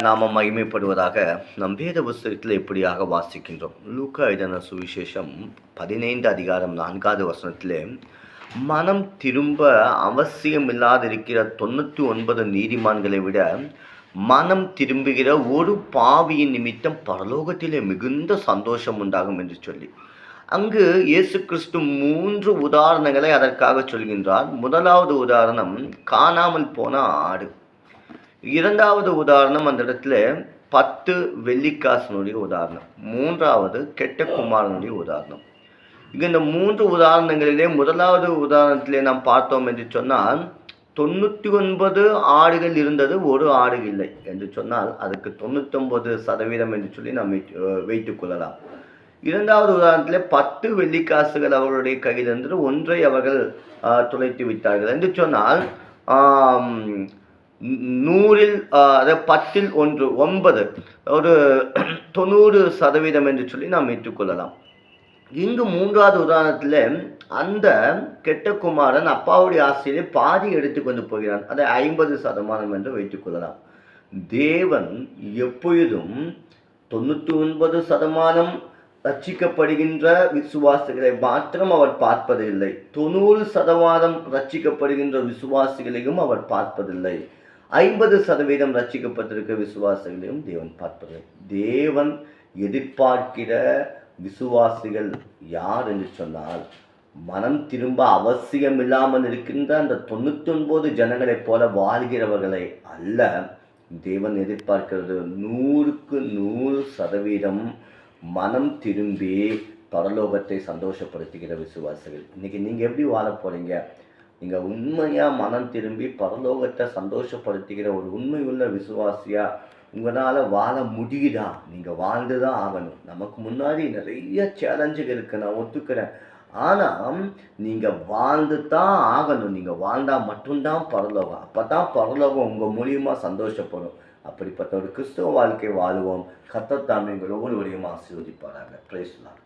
நாம மகிமைப்படுவதாக நம் வேத புஸ்தகத்தில் இப்படியாக வாசிக்கின்றோம். லூக்கா எழுதின சுவிசேஷம் 15 அதிகாரம் 4வது வசனத்திலே, மனம் திரும்ப அவசியமில்லாதிருக்கிற 99 நீதிமான்களை விட மனம் திரும்புகிற ஒரு பாவியின் நிமித்தம் பரலோகத்திலே மிகுந்த சந்தோஷம் உண்டாகும் என்று சொல்லி, அங்கு இயேசு கிறிஸ்து 3 உதாரணங்களை அதற்காக சொல்கின்றார். முதலாவது உதாரணம் காணாமல் போன ஆடு. இரண்டாவது உதாரணம் அந்த இடத்துல 10 வெள்ளிக்காசனுடைய உதாரணம். மூன்றாவது கெட்ட குமாரனுடைய உதாரணம். இந்த 3 உதாரணங்களிலே முதலாவது உதாரணத்திலே நாம் பார்த்தோம் என்று சொன்னால், 99 ஆடுகள் இருந்தது, ஒரு ஆடு இல்லை என்று சொன்னால் அதுக்கு 99% என்று சொல்லி நாம் வைத்துக் கொள்ளலாம். இரண்டாவது உதாரணத்திலே 10 வெள்ளிக்காசுகள் அவர்களுடைய கையில் இருந்தது, ஒன்றை அவர்கள் துளைத்து விட்டார்கள் என்று சொன்னால் 100ல் 10ல் 1 9 ஒரு 90% என்று சொல்லி நாம் ஏற்றுக்கொள்ளலாம். இங்கு மூன்றாவது உதாரணத்தில் அந்த கெட்ட குமாரன் அப்பாவுடைய ஆசையிலே பாதி எடுத்துக்கொண்டு போகிறான். அதை 50% என்று வைத்துக்கொள்ளலாம். தேவன் எப்பொழுதும் 99% ரட்சிக்கப்படுகின்ற விசுவாசிகளை மாத்திரம் அவர் பார்ப்பதில்லை, 90% ரட்சிக்கப்படுகின்ற விசுவாசிகளையும் அவர் பார்ப்பதில்லை, 50% ரட்சிக்கப்பட்டிருக்கிற விசுவாசிகளையும் தேவன் பார்ப்பதில்லை. தேவன் எதிர்பார்க்கிற விசுவாசிகள் யார் என்று சொன்னால், மனம் திரும்ப அவசியம் இல்லாமல் இருக்கின்ற அந்த 99 ஜனங்களைப் போல வாழ்கிறவர்களை அல்ல. தேவன் எதிர்பார்க்கிறது 100க்கு 100% மனம் திரும்பி பரலோகத்தை சந்தோஷப்படுத்துகிற விசுவாசிகள். இன்னைக்கு நீங்கள் எப்படி வாழ போறீங்க? நீங்கள் உண்மையாக மனம் திரும்பி பரலோகத்தை சந்தோஷப்படுத்துகிற ஒரு உண்மை உள்ள விசுவாசியா உங்களால் வாழ முடியுதா? நீங்கள் வாழ்ந்து தான் ஆகணும். நமக்கு முன்னாடி நிறைய சேலஞ்சுகள் இருக்குது, நான் ஒத்துக்கிறேன். ஆனால் நீங்கள் வாழ்ந்து தான் ஆகணும். நீங்கள் வாழ்ந்தால் மட்டும்தான் பரலோகம். அப்போ தான் பரலோகம் உங்கள் மூலியமாக சந்தோஷப்படும். அப்படிப்பட்ட ஒரு கிறிஸ்துவ வாழ்க்கை வாழுவோம். கர்த்தர் தாமே உங்கள் ஒவ்வொருவரையும் ஆசீர்வதிப்பாராக. Praise the Lord.